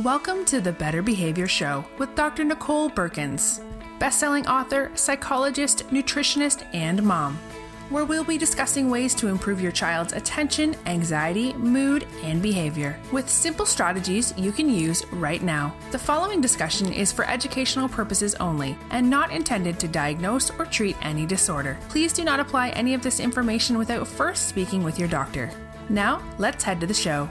Welcome to the Better Behavior Show with Dr. Nicole Beurkens, best-selling author, psychologist, nutritionist, and mom, where we'll be discussing ways to improve your child's attention, anxiety, mood, and behavior with simple strategies you can use right now. The following discussion is for educational purposes only and not intended to diagnose or treat any disorder. Please do not apply any of this information without first speaking with your doctor. Now, let's head to the show.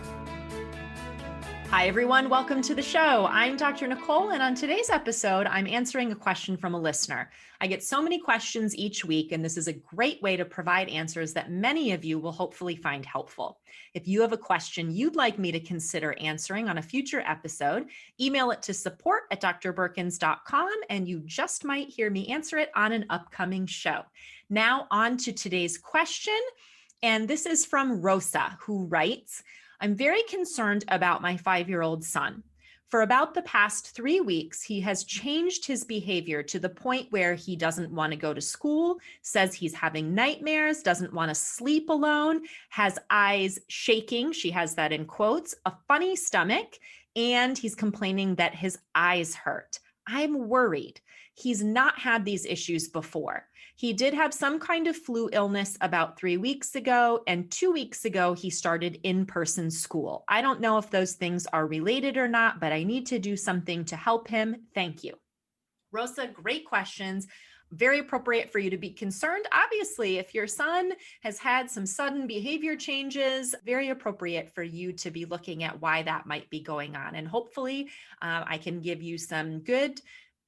Hi, everyone. Welcome to the show. I'm Dr. Nicole, and on today's episode, I'm answering a question from a listener. I get so many questions each week, and this is a great way to provide answers that many of you will hopefully find helpful. If you have a question you'd like me to consider answering on a future episode, email it to support@drbeurkens.com, and you just might hear me answer it on an upcoming show. Now, on to today's question, and this is from Rosa, who writes, I'm very concerned about my 5-year-old son. For about the past 3 weeks, he has changed his behavior to the point where he doesn't want to go to school, says he's having nightmares, doesn't want to sleep alone, has eyes shaking, she has that in quotes, a funny stomach, and he's complaining that his eyes hurt. I'm worried. He's not had these issues before. He did have some kind of flu illness about 3 weeks ago, and 2 weeks ago, he started in-person school. I don't know if those things are related or not, but I need to do something to help him. Thank you. Rosa, great questions. Very appropriate for you to be concerned. Obviously, if your son has had some sudden behavior changes, very appropriate for you to be looking at why that might be going on. And hopefully, I can give you some good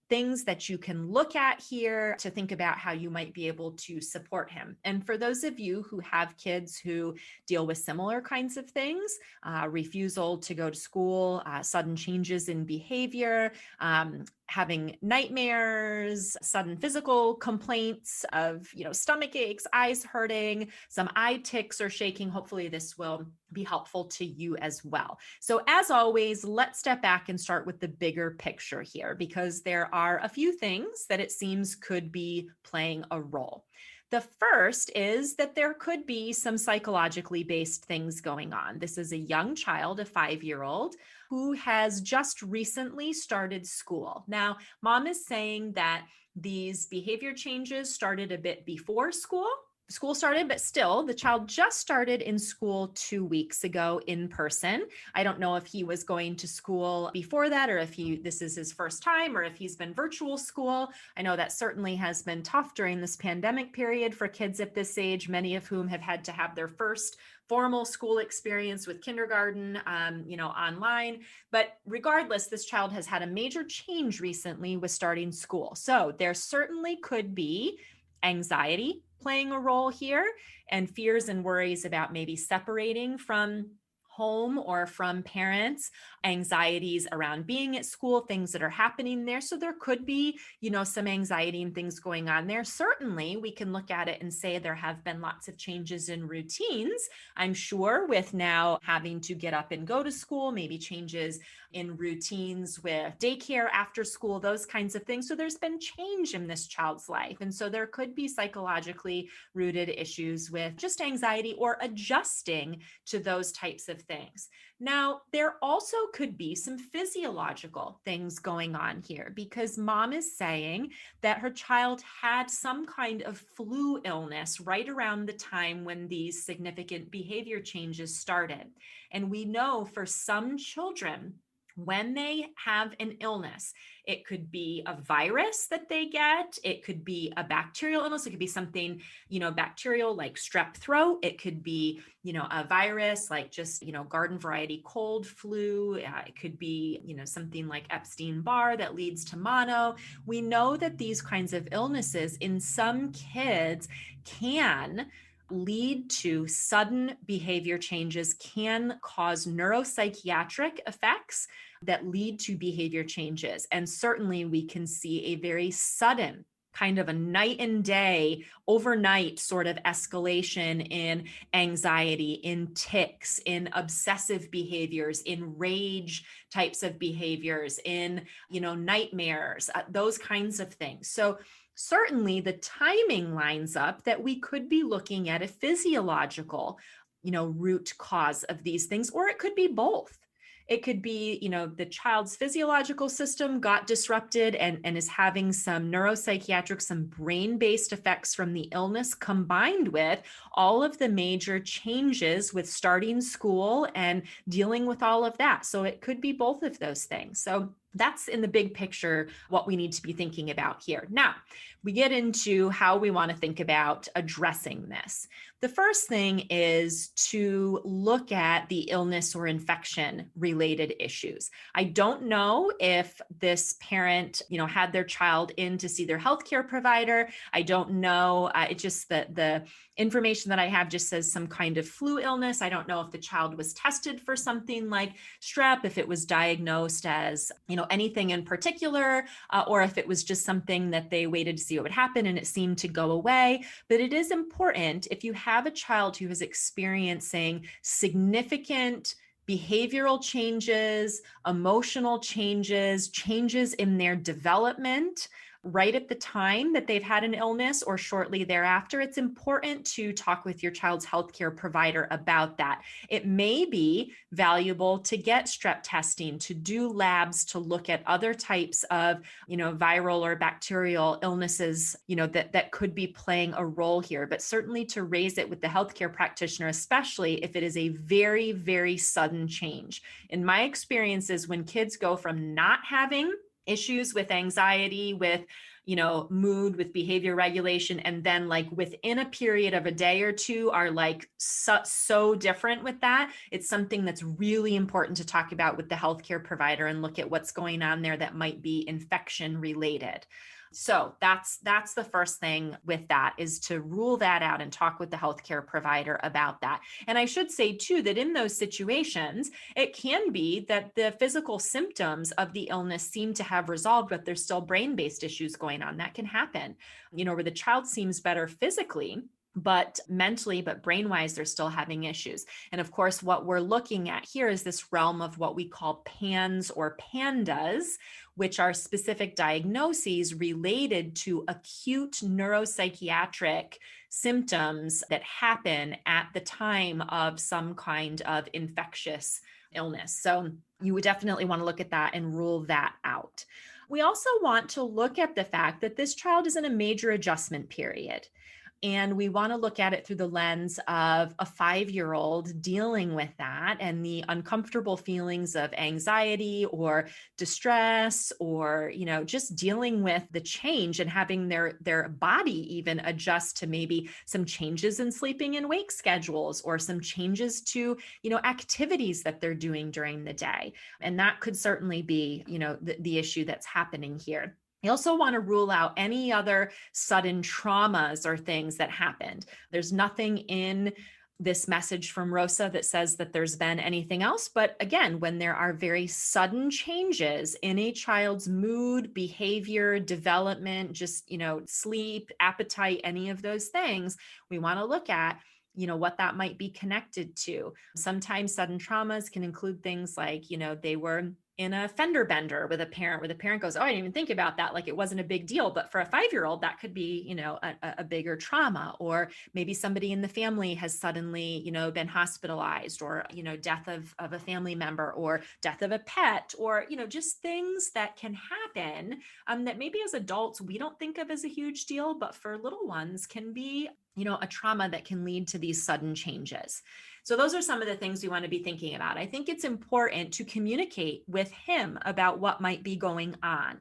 things that you can look at here to think about how you might be able to support him. And for those of you who have kids who deal with similar kinds of things, refusal to go to school, sudden changes in behavior, having nightmares, sudden physical complaints of, stomach aches, eyes hurting, some eye tics or shaking, hopefully this will be helpful to you as well. So as always, let's step back and start with the bigger picture here, because there are a few things that it seems could be playing a role. The first is that there could be some psychologically based things going on. This is a young child, a 5-year-old, who has just recently started school. Now, mom is saying that these behavior changes started a bit before school started, but still, the child just started in school 2 weeks ago in person. I don't know if he was going to school before that, or if this is his first time, or if he's been virtual school. I know that certainly has been tough during this pandemic period for kids at this age, many of whom have had to have their first formal school experience with kindergarten, online. But regardless, this child has had a major change recently with starting school. So there certainly could be anxiety playing a role here, and fears and worries about maybe separating from home or from parents, anxieties around being at school, things that are happening there. So there could be, some anxiety and things going on there. Certainly, we can look at it and say there have been lots of changes in routines. I'm sure with now having to get up and go to school, maybe changes in routines with daycare after school, those kinds of things. So there's been change in this child's life. And so there could be psychologically rooted issues with just anxiety or adjusting to those types of things. Now, there also could be some physiological things going on here, because mom is saying that her child had some kind of flu illness right around the time when these significant behavior changes started. And we know for some children, when they have an illness, it could be a virus that they get. It could be a bacterial illness. It could be something, bacterial like strep throat. It could be, a virus like just, garden variety cold flu. It could be, something like Epstein-Barr that leads to mono. We know that these kinds of illnesses in some kids can lead to sudden behavior changes, can cause neuropsychiatric effects that lead to behavior changes. And certainly we can see a very sudden kind of a night and day, overnight sort of escalation in anxiety, in tics, in obsessive behaviors, in rage types of behaviors, in, nightmares, those kinds of things. So certainly the timing lines up that we could be looking at a physiological, root cause of these things, or it could be both. It could be, the child's physiological system got disrupted and is having some neuropsychiatric, some brain-based effects from the illness combined with all of the major changes with starting school and dealing with all of that. So it could be both of those things. So that's in the big picture what we need to be thinking about here. Now, we get into how we want to think about addressing this. The first thing is to look at the illness or infection related issues. I don't know if this parent, had their child in to see their healthcare provider. I don't know. It's just that the information that I have just says some kind of flu illness. I don't know if the child was tested for something like strep, if it was diagnosed as, anything in particular, or if it was just something that they waited to see what would happen and it seemed to go away. But it is important if you have a child who is experiencing significant behavioral changes, emotional changes, changes in their development, right at the time that they've had an illness or shortly thereafter, it's important to talk with your child's healthcare provider about that. It may be valuable to get strep testing, to do labs, to look at other types of, viral or bacterial illnesses, that could be playing a role here, but certainly to raise it with the healthcare practitioner, especially if it is a very, very sudden change. In my experiences, when kids go from not having issues with anxiety, with, mood, with behavior regulation, and then like within a period of a day or two are like so different with that, it's something that's really important to talk about with the healthcare provider and look at what's going on there that might be infection related. So that's the first thing with that, is to rule that out and talk with the healthcare provider about that. And I should say too, that in those situations, it can be that the physical symptoms of the illness seem to have resolved, but there's still brain-based issues going on. That can happen, where the child seems better physically, but mentally, but brain-wise, they're still having issues. And of course, what we're looking at here is this realm of what we call PANS or PANDAS, which are specific diagnoses related to acute neuropsychiatric symptoms that happen at the time of some kind of infectious illness. So you would definitely want to look at that and rule that out. We also want to look at the fact that this child is in a major adjustment period. And we want to look at it through the lens of a 5-year-old dealing with that and the uncomfortable feelings of anxiety or distress, or, just dealing with the change and having their body even adjust to maybe some changes in sleeping and wake schedules, or some changes to, activities that they're doing during the day. And that could certainly be, the issue that's happening here. I also want to rule out any other sudden traumas or things that happened. There's nothing in this message from Rosa that says that there's been anything else. But again, when there are very sudden changes in a child's mood, behavior, development, just, sleep, appetite, any of those things, we want to look at what that might be connected to. Sometimes sudden traumas can include things like, they were in a fender bender with a parent, where the parent goes, oh, I didn't even think about that. Like it wasn't a big deal. But for a 5-year-old, that could be, a bigger trauma. Or maybe somebody in the family has suddenly, been hospitalized, or, death of a family member, or death of a pet, or, just things that can happen that maybe as adults, we don't think of as a huge deal, but for little ones can be, a trauma that can lead to these sudden changes. So those are some of the things we want to be thinking about. I think it's important to communicate with him about what might be going on,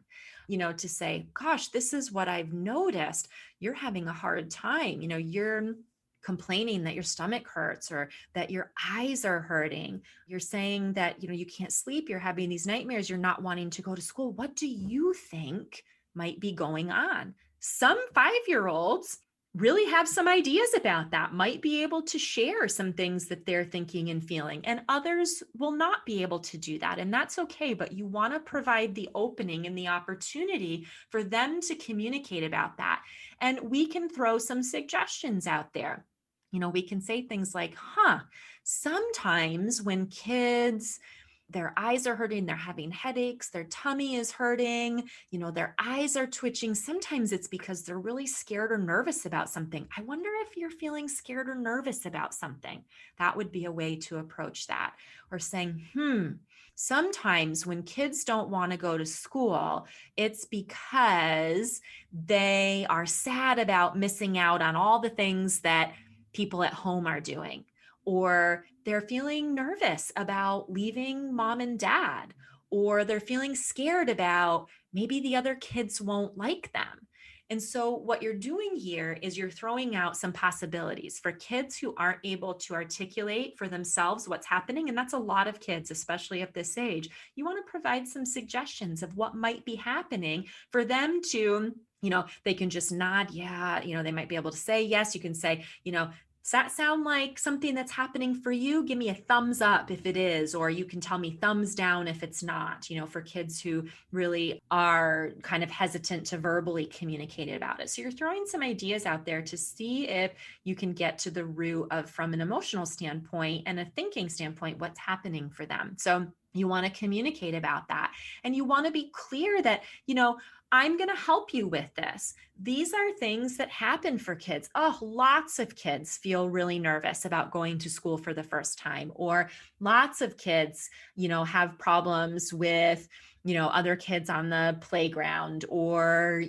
to say, gosh, this is what I've noticed. You're having a hard time. You're complaining that your stomach hurts, or that your eyes are hurting. You're saying that, you can't sleep. You're having these nightmares. You're not wanting to go to school. What do you think might be going on? Some 5-year-olds really have some ideas about that, might be able to share some things that they're thinking and feeling, and others will not be able to do that. And that's okay, but you want to provide the opening and the opportunity for them to communicate about that. And we can throw some suggestions out there. We can say things like, sometimes when kids, their eyes are hurting, they're having headaches, their tummy is hurting, their eyes are twitching. Sometimes it's because they're really scared or nervous about something. I wonder if you're feeling scared or nervous about something. That would be a way to approach that. Or saying, Sometimes when kids don't want to go to school, it's because they are sad about missing out on all the things that people at home are doing, or they're feeling nervous about leaving mom and dad, or they're feeling scared about maybe the other kids won't like them. And so what you're doing here is you're throwing out some possibilities for kids who aren't able to articulate for themselves what's happening. And that's a lot of kids, especially at this age. You want to provide some suggestions of what might be happening for them to, they can just nod. Yeah. They might be able to say yes. You can say, does that sound like something that's happening for you? Give me a thumbs up if it is, or you can tell me thumbs down if it's not, for kids who really are kind of hesitant to verbally communicate about it. So you're throwing some ideas out there to see if you can get to the root of, from an emotional standpoint and a thinking standpoint, what's happening for them. So you want to communicate about that. And you want to be clear that, I'm going to help you with this. These are things that happen for kids. Oh, lots of kids feel really nervous about going to school for the first time, or lots of kids, have problems with, other kids on the playground, or,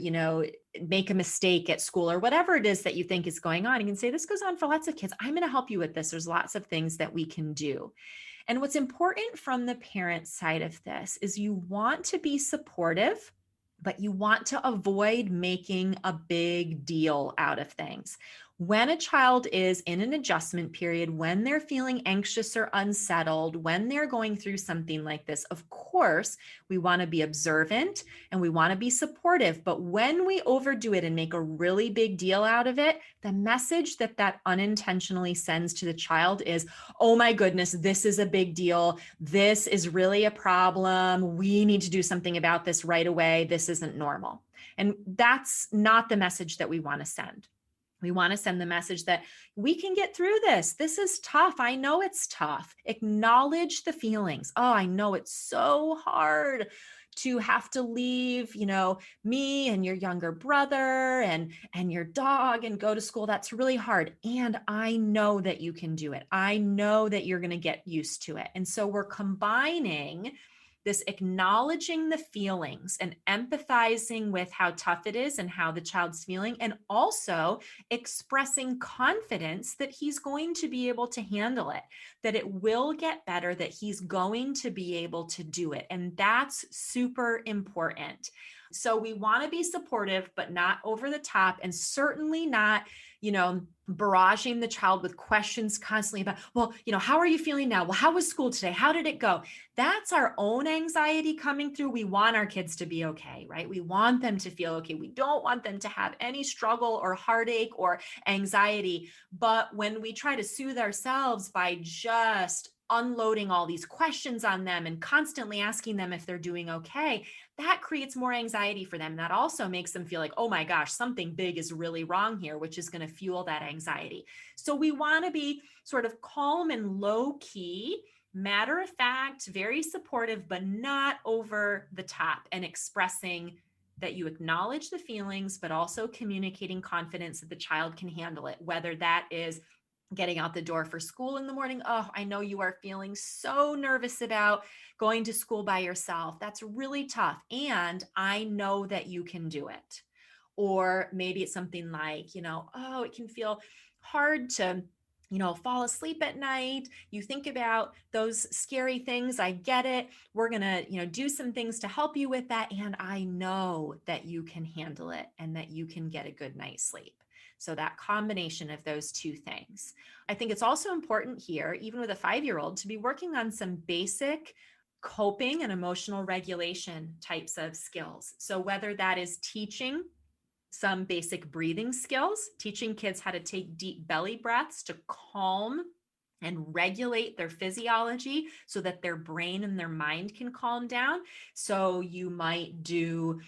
make a mistake at school, or whatever it is that you think is going on. You can say, this goes on for lots of kids. I'm going to help you with this. There's lots of things that we can do. And what's important from the parent side of this is you want to be supportive, but you want to avoid making a big deal out of things. When a child is in an adjustment period, when they're feeling anxious or unsettled, when they're going through something like this, of course, we want to be observant and we want to be supportive. But when we overdo it and make a really big deal out of it, the message that unintentionally sends to the child is, oh my goodness, this is a big deal. This is really a problem. We need to do something about this right away. This isn't normal. And that's not the message that we want to send. We want to send the message that we can get through this. This is tough. I know it's tough. Acknowledge the feelings. Oh, I know it's so hard to have to leave, me and your younger brother and your dog and go to school. That's really hard. And I know that you can do it. I know that you're going to get used to it. And so we're combining this acknowledging the feelings and empathizing with how tough it is and how the child's feeling, and also expressing confidence that he's going to be able to handle it, that it will get better, that he's going to be able to do it. And that's super important. So we want to be supportive, but not over the top, and certainly not, barraging the child with questions constantly about, well, how are you feeling now? Well, how was school today? How did it go? That's our own anxiety coming through. We want our kids to be okay, right? We want them to feel okay. We don't want them to have any struggle or heartache or anxiety. But when we try to soothe ourselves by just unloading all these questions on them and constantly asking them if they're doing okay, that creates more anxiety for them. That also makes them feel like, oh my gosh, something big is really wrong here, which is going to fuel that anxiety. So we want to be sort of calm and low key, matter of fact, very supportive, but not over the top, and expressing that you acknowledge the feelings, but also communicating confidence that the child can handle it, whether that is getting out the door for school in the morning. Oh, I know you are feeling so nervous about going to school by yourself. That's really tough. And I know that you can do it. Or maybe it's something like, oh, it can feel hard to fall asleep at night. You think about those scary things. I get it. We're going to, do some things to help you with that. And I know that you can handle it and that you can get a good night's sleep. So that combination of those two things. I think it's also important here, even with a 5-year-old, to be working on some basic coping and emotional regulation types of skills. So whether that is teaching some basic breathing skills, teaching kids how to take deep belly breaths to calm and regulate their physiology so that their brain and their mind can calm down. So you might do,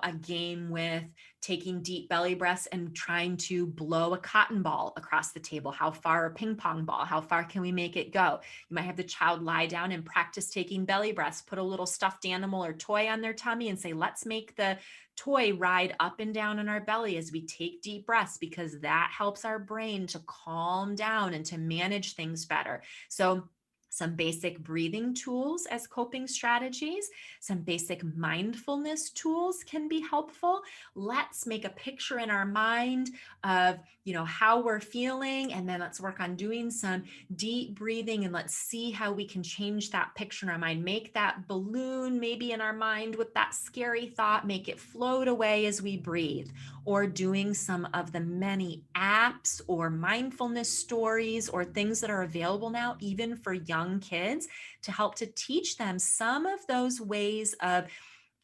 a game with taking deep belly breaths and trying to blow a cotton ball across the table. How far a ping pong ball? How far can we make it go? You might have the child lie down and practice taking belly breaths, put a little stuffed animal or toy on their tummy and say, let's make the toy ride up and down in our belly as we take deep breaths, because that helps our brain to calm down and to manage things better. So some basic breathing tools as coping strategies, some basic mindfulness tools can be helpful. Let's make a picture in our mind of, how we're feeling, and then let's work on doing some deep breathing, and let's see how we can change that picture in our mind. Make that balloon maybe in our mind with that scary thought, make it float away as we breathe. Or doing some of the many apps or mindfulness stories or things that are available now, even for young kids, to help to teach them some of those ways of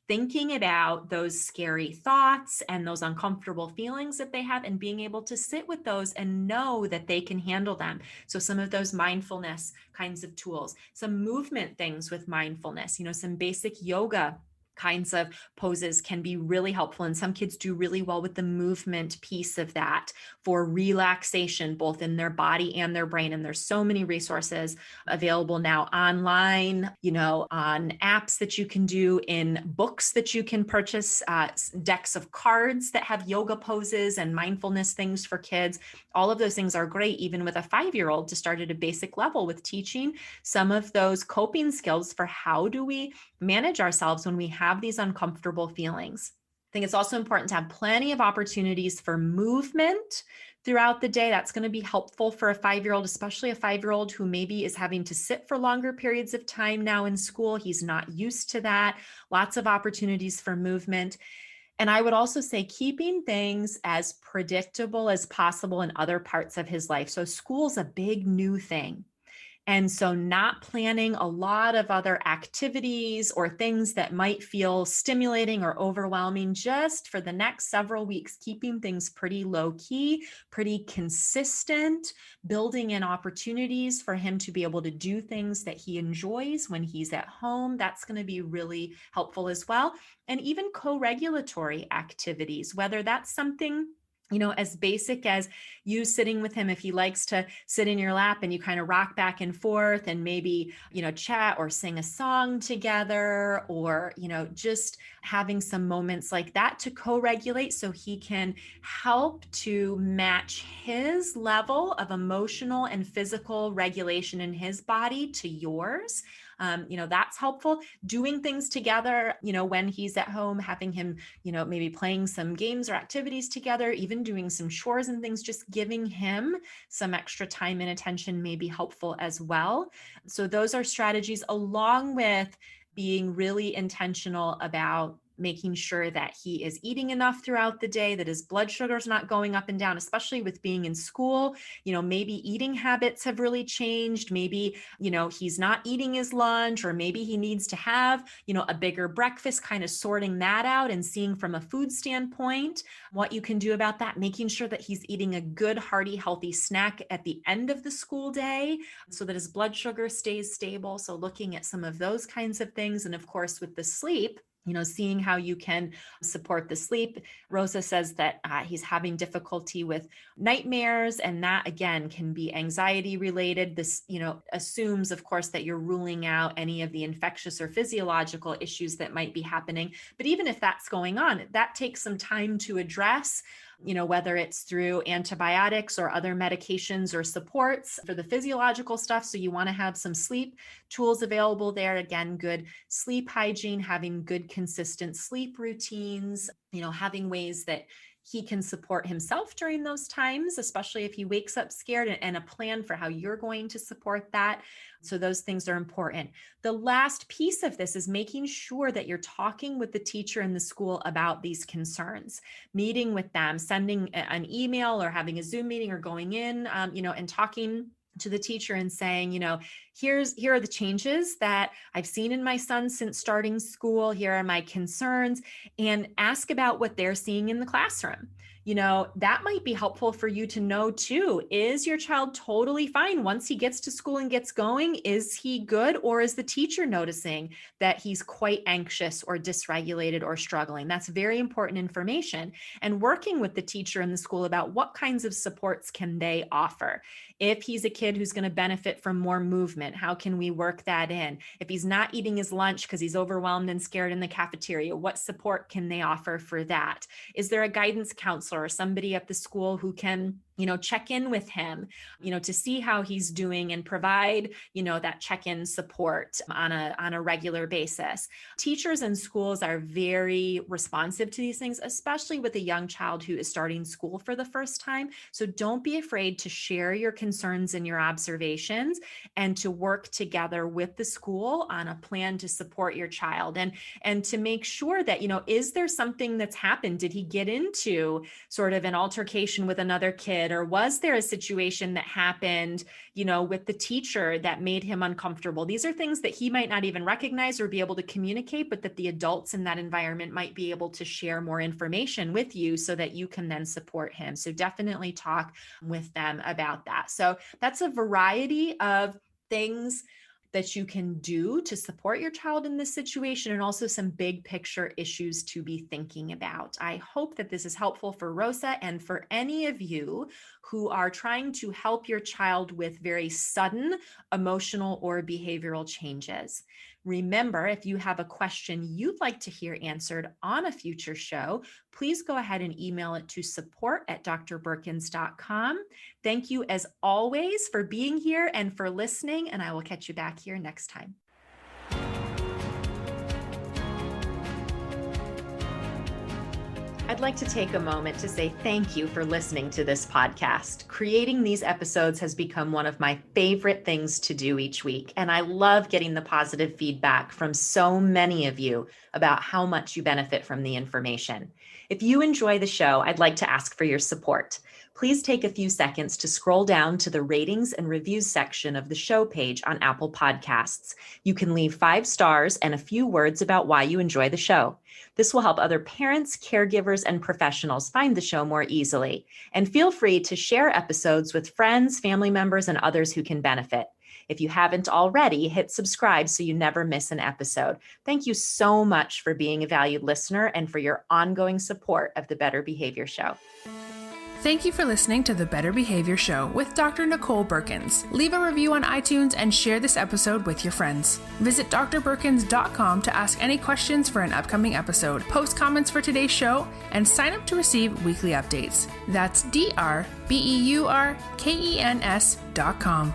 thinking about those scary thoughts and those uncomfortable feelings that they have, and being able to sit with those and know that they can handle them. So some of those mindfulness kinds of tools, some movement things with mindfulness, some basic yoga kinds of poses can be really helpful. And some kids do really well with the movement piece of that for relaxation, both in their body and their brain. And there's so many resources available now online, on apps that you can do, in books that you can purchase, decks of cards that have yoga poses and mindfulness things for kids. All of those things are great, even with a 5-year-old, to start at a basic level with teaching some of those coping skills for how do we manage ourselves when we have these uncomfortable feelings. I think it's also important to have plenty of opportunities for movement throughout the day. That's going to be helpful for a 5-year-old, especially a 5-year-old who maybe is having to sit for longer periods of time now in school. He's not used to that. Lots of opportunities for movement. And I would also say keeping things as predictable as possible in other parts of his life. So school's a big new thing. And so not planning a lot of other activities or things that might feel stimulating or overwhelming, just for the next several weeks, keeping things pretty low key, pretty consistent, building in opportunities for him to be able to do things that he enjoys when he's at home. That's going to be really helpful as well. And even co-regulatory activities, whether that's something as basic as you sitting with him, if he likes to sit in your lap and you kind of rock back and forth and maybe, chat or sing a song together, or, just having some moments like that to co-regulate so he can help to match his level of emotional and physical regulation in his body to yours. That's helpful. Doing things together, when he's at home, having him, maybe playing some games or activities together, even doing some chores and things, just giving him some extra time and attention may be helpful as well. So those are strategies, along with being really intentional about making sure that he is eating enough throughout the day, that his blood sugar is not going up and down, especially with being in school. Maybe eating habits have really changed. Maybe, he's not eating his lunch, or maybe he needs to have, a bigger breakfast, kind of sorting that out and seeing from a food standpoint what you can do about that, making sure that he's eating a good, hearty, healthy snack at the end of the school day so that his blood sugar stays stable. So looking at some of those kinds of things. And of course, with the sleep, seeing how you can support the sleep. Rosa says that he's having difficulty with nightmares, and that again can be anxiety related. This, assumes, of course, that you're ruling out any of the infectious or physiological issues that might be happening. But even if that's going on, that takes some time to address, whether it's through antibiotics or other medications or supports for the physiological stuff. So you want to have some sleep tools available there. Again, good sleep hygiene, having good, consistent sleep routines, having ways that he can support himself during those times, especially if he wakes up scared, and a plan for how you're going to support that. So those things are important. The last piece of this is making sure that you're talking with the teacher in the school about these concerns, meeting with them, sending an email or having a Zoom meeting, or going in, and talking to the teacher and saying, here are the changes that I've seen in my son since starting school. Here are my concerns, and ask about what they're seeing in the classroom. That might be helpful for you to know too. Is your child totally fine once he gets to school and gets going? Is he good? Or is the teacher noticing that he's quite anxious or dysregulated or struggling? That's very important information. And working with the teacher in the school about what kinds of supports can they offer. If he's a kid who's going to benefit from more movement, how can we work that in? If he's not eating his lunch because he's overwhelmed and scared in the cafeteria, what support can they offer for that? Is there a guidance counselor or somebody at the school who can check in with him, to see how he's doing and provide, that check-in support on a regular basis. Teachers and schools are very responsive to these things, especially with a young child who is starting school for the first time. So don't be afraid to share your concerns and your observations and to work together with the school on a plan to support your child and to make sure that, is there something that's happened? Did he get into sort of an altercation with another kid? Or was there a situation that happened, with the teacher that made him uncomfortable? These are things that he might not even recognize or be able to communicate, but that the adults in that environment might be able to share more information with you so that you can then support him. So definitely talk with them about that. So that's a variety of things that you can do to support your child in this situation, and also some big picture issues to be thinking about. I hope that this is helpful for Rosa and for any of you who are trying to help your child with very sudden emotional or behavioral changes. Remember, if you have a question you'd like to hear answered on a future show, please go ahead and email it to support@drbeurkens.com. Thank you as always for being here and for listening, and I will catch you back here next time. I'd like to take a moment to say thank you for listening to this podcast. Creating these episodes has become one of my favorite things to do each week, and I love getting the positive feedback from so many of you about how much you benefit from the information. If you enjoy the show, I'd like to ask for your support. Please take a few seconds to scroll down to the ratings and reviews section of the show page on Apple Podcasts. You can leave 5 stars and a few words about why you enjoy the show. This will help other parents, caregivers, and professionals find the show more easily. And feel free to share episodes with friends, family members, and others who can benefit. If you haven't already, hit subscribe so you never miss an episode. Thank you so much for being a valued listener and for your ongoing support of the Better Behavior Show. Thank you for listening to the Better Behavior Show with Dr. Nicole Beurkens. Leave a review on iTunes and share this episode with your friends. Visit drbeurkens.com to ask any questions for an upcoming episode, post comments for today's show, and sign up to receive weekly updates. That's drbeurkens.com.